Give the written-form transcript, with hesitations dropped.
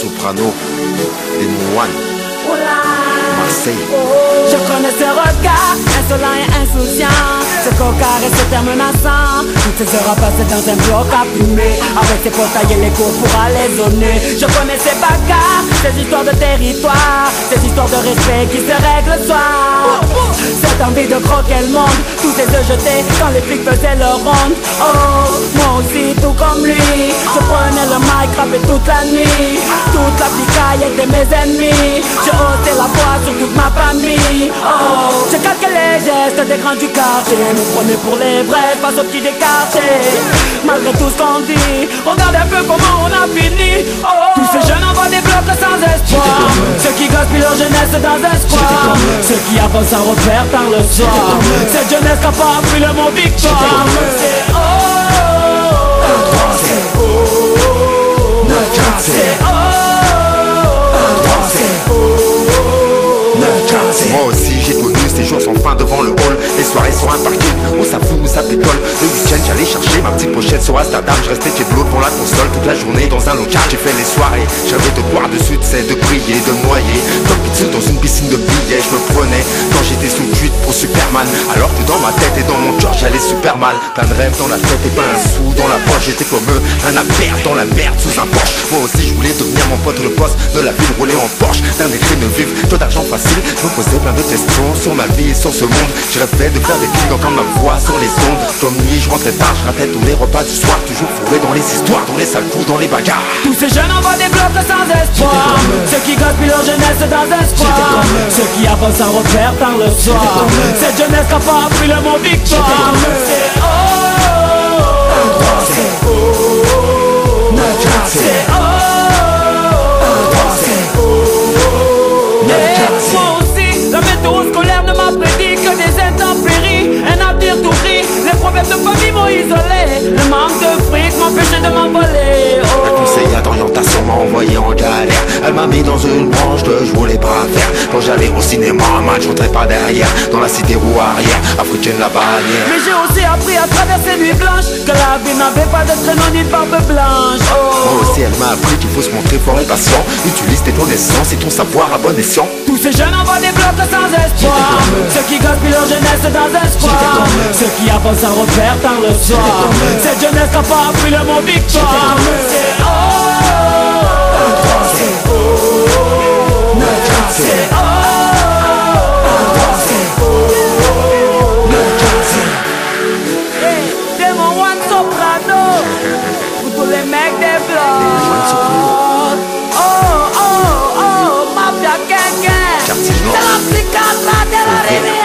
Soprano, des One, Marseille. Je connais ce regard insolent et insouciant, ce cocard et ce terme menaçant. Toutes ces heures passées dans un bloc à fumer, avec ses portails et les cours pour aller zoner. Je connais ces bagarres, ces histoires de territoire, ces histoires de respect qui se règlent le soir. Cette envie de croquer le monde, tous ces œufs jetés quand les flics faisaient leur ronde. Oh, moi aussi tout comme lui, je prenais le mic, rappais toute la nuit. Toute la picaille était mes ennemis, je haussais la voix sur toute ma famille. Oh, je calquais les gestes des grands du quartier, me prenais pour les vrais face aux petits des quartiers. Malgré tout ce qu'on dit, regarde un peu comment on a fini. Oh, tous ces jeunes envoient des blocs sans espoir, ceux qui gaspillent leur jeunesse dans un square, ceux qui avancent sans repère par le soir. Cette jeunesse qui n'a pas appris le mot victoire. C'est oh, c'est oh, c'est oh. Moi aussi j'ai connu ces jours sans fin devant le hall, les soirées sur un parking où ça fout, où ça pétole. Le week-end j'allais chercher ma petite pochette sur Amsterdam. Je restais chez Blot pour la console toute la journée dans un local. J'ai fait les soirées, j'avais de boire dessus, c'est de prier, de me noyer comme pizza dans une piscine de billets. Je me prenais quand j'étais sous cuite pour Superman, alors que dans ma tête et dans mon cœur j'allais super mal. Plein de rêves dans la tête et pas un sou dans la poche. J'étais comme eux, un affaire dans la merde sous un Porsche. Moi aussi je voulais devenir mon pote le boss de la ville, rouler en Porsche. D'un écrit de vivre, trop d'argent facile. Je me posais plein de questions sur ma vie et sur ce monde. Je rêvais de faire des clics, d'entendre ma voix sur les ondes. Comme nuit, je rentrais tard, je ratais tous les repas du soir. Toujours fourré dans les histoires, dans les sales coups, dans les bagarres. Tous ces jeunes envoient des blocs sans espoir, ceux qui gaspillent leur jeunesse dans un square, ceux qui avancent sans repère par le soir. Cette jeunesse qui n'a pas appris le mot victoire. C'est oh, c'est oh, c'est oh. Moi aussi, la météo scolaire ne m'a prédit que des intempéries, un avenir tout gris. Les problèmes de famille m'ont isolé, le manque de fric m'empêchait de m'envoler. La conseillère d'orientation m'a envoyé en galère. Elle m'a mis dans une branche que je voulais pas faire. Quand j'allais au cinéma, un match, je rentrais pas derrière. Dans la cité roue arrière, africaine la bannière. Mais j'ai aussi appris à travers ces nuits blanches que la vie n'avait pas de traîneau ni de barbe blanche. Moi aussi elle m'a appris qu'il faut se montrer fort et patient. Utilise tes connaissances et ton savoir à bon escient. Tous ces jeunes envoient des blocs sans espoir, ceux qui gaspillent leur jeunesse dans un square, ceux qui avancent sans repère par le soir. Cette jeunesse qui n'a pas appris le mot victoire. C'est oh, c'est oh, c'est oh, c'est oh. Hey, c'est mon One Soprano pour tous les mecs des blocs. Oh, oh, oh, mafia gang gang, c'est l'application de la rivière.